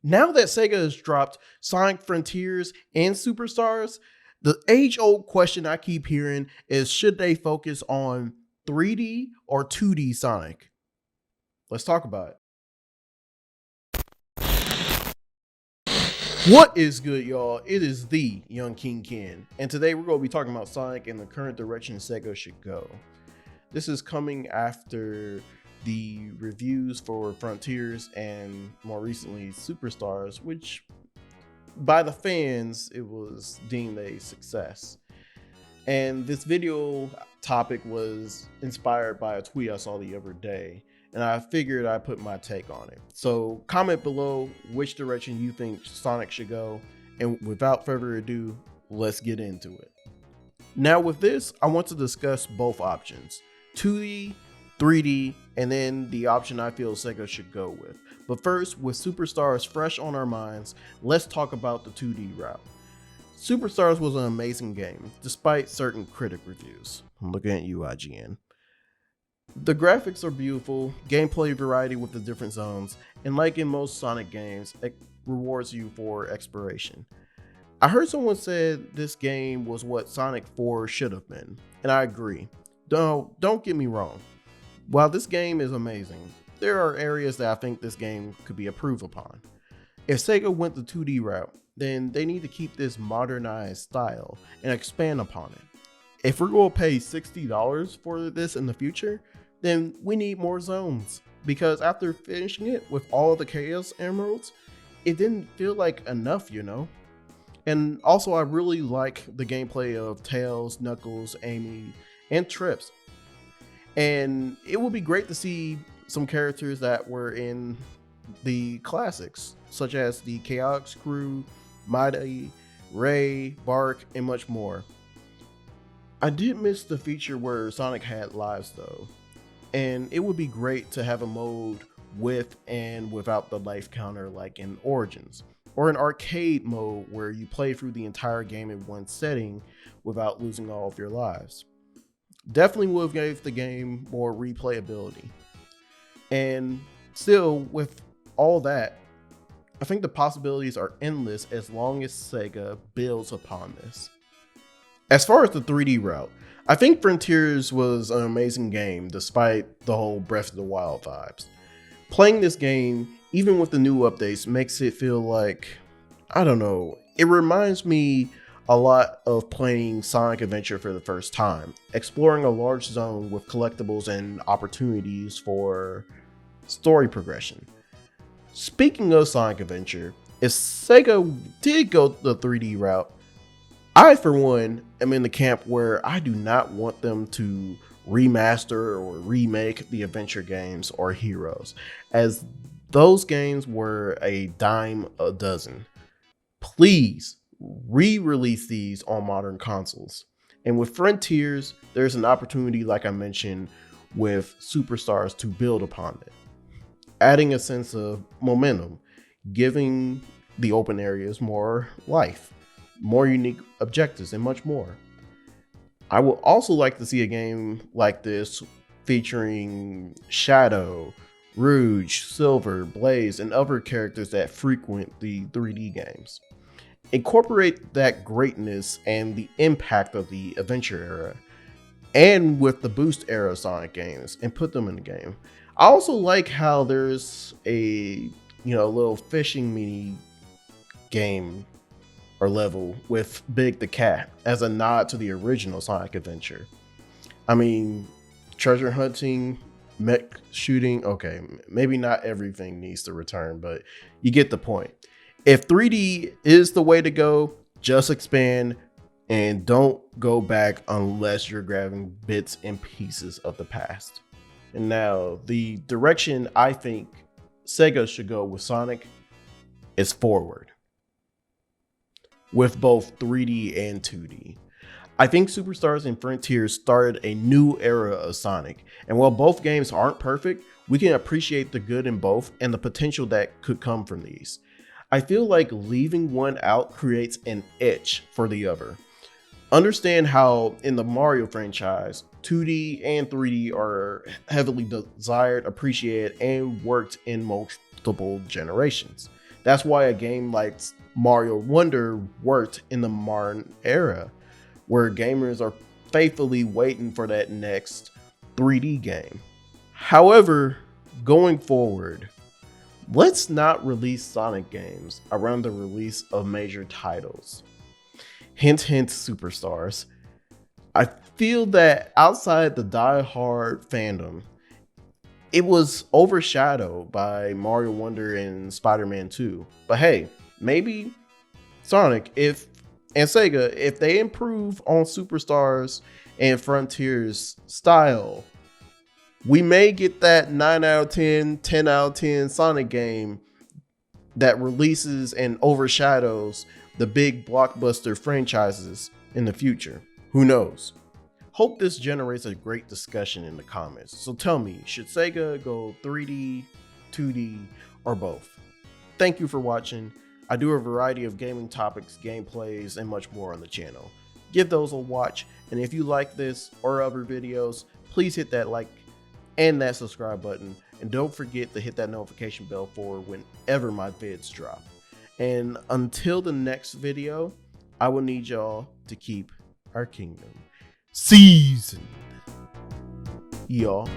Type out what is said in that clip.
Now that Sega has dropped Sonic Frontiers and Superstars, the age-old question I keep hearing is, should they focus on 3D or 2D Sonic? Let's talk about it. What is good, y'all? It is the Young King Ken, and today we're going to be talking about Sonic and the current direction Sega should go. This is coming after the reviews for Frontiers and more recently Superstars, which by the fans it was deemed a success. And this video topic was inspired by a tweet I saw the other day, and I figured I'd put my take on it. So comment below which direction you think Sonic should go, and without further ado, let's get into it. Now with this, I want to discuss both options, 2D, 3D, and then the option I feel Sega should go with. But first, with Superstars fresh on our minds, let's talk about the 2D route. Superstars was an amazing game, despite certain critic reviews. I'm looking at you, IGN. The graphics are beautiful, gameplay variety with the different zones, and like in most Sonic games, it rewards you for exploration. I heard someone said this game was what Sonic 4 should have been, and I agree. Don't get me wrong. While this game is amazing, there are areas that I think this game could be improved upon. If Sega went the 2D route, then they need to keep this modernized style and expand upon it. If we're going to pay $60 for this in the future, then we need more zones, because after finishing it with all the Chaos Emeralds, it didn't feel like enough, you know? And also I really like the gameplay of Tails, Knuckles, Amy, and Trips. And it would be great to see some characters that were in the classics, such as the Chaotix crew, Mighty, Ray, Bark, and much more. I did miss the feature where Sonic had lives though, and it would be great to have a mode with and without the life counter like in Origins, or an arcade mode where you play through the entire game in one setting without losing all of your lives. Definitely would have gave the game more replayability. And still, with all that, I think the possibilities are endless as long as Sega builds upon this. As far as the 3D route, I think Frontiers was an amazing game despite the whole Breath of the Wild vibes. Playing this game, even with the new updates, makes it feel like, I don't know, it reminds me a lot of playing Sonic Adventure for the first time, exploring a large zone with collectibles and opportunities for story progression. Speaking of Sonic Adventure, if Sega did go the 3D route, I for one am in the camp where I do not want them to remaster or remake the adventure games or Heroes, as those games were a dime a dozen. Please re-release these on modern consoles. And with Frontiers, there's an opportunity, like I mentioned, with Superstars to build upon it, adding a sense of momentum, giving the open areas more life, more unique objectives, and much more. I would also like to see a game like this featuring Shadow, Rouge, Silver, Blaze, and other characters that frequent the 3D games. Incorporate that greatness and the impact of the adventure era, and with the boost era Sonic games, and put them in the game. I also like how there's a little fishing mini game or level with Big the Cat as a nod to the original Sonic Adventure. I mean, treasure hunting, mech shooting, okay, maybe not everything needs to return, but you get the point. If 3D is the way to go, just expand and don't go back unless you're grabbing bits and pieces of the past. And now, the direction I think Sega should go with Sonic is forward, with both 3D and 2D. I think Superstars and Frontiers started a new era of Sonic, and while both games aren't perfect, we can appreciate the good in both and the potential that could come from these. I feel like leaving one out creates an itch for the other. Understand how in the Mario franchise, 2D and 3D are heavily desired, appreciated, and worked in multiple generations. That's why a game like Mario Wonder worked in the modern era, where gamers are faithfully waiting for that next 3D game. However, going forward, let's not release Sonic games around the release of major titles. Hint, hint, superstars. I feel that outside the die-hard fandom, it was overshadowed by Mario Wonder and Spider-Man 2. But hey, maybe Sonic and Sega, if they improve on Superstars and Frontiers style, we may get that 9 out of 10, 10 out of 10 Sonic game that releases and overshadows the big blockbuster franchises in the future. Who knows? Hope this generates a great discussion in the comments. So tell me, should Sega go 3D, 2D, or both? Thank you for watching. I do a variety of gaming topics, gameplays, and much more on the channel. Give those a watch, and if you like this or other videos, please hit that like and that subscribe button, and don't forget to hit that notification bell for whenever my vids drop. And until the next video, I will need y'all to keep our kingdom seasoned, y'all.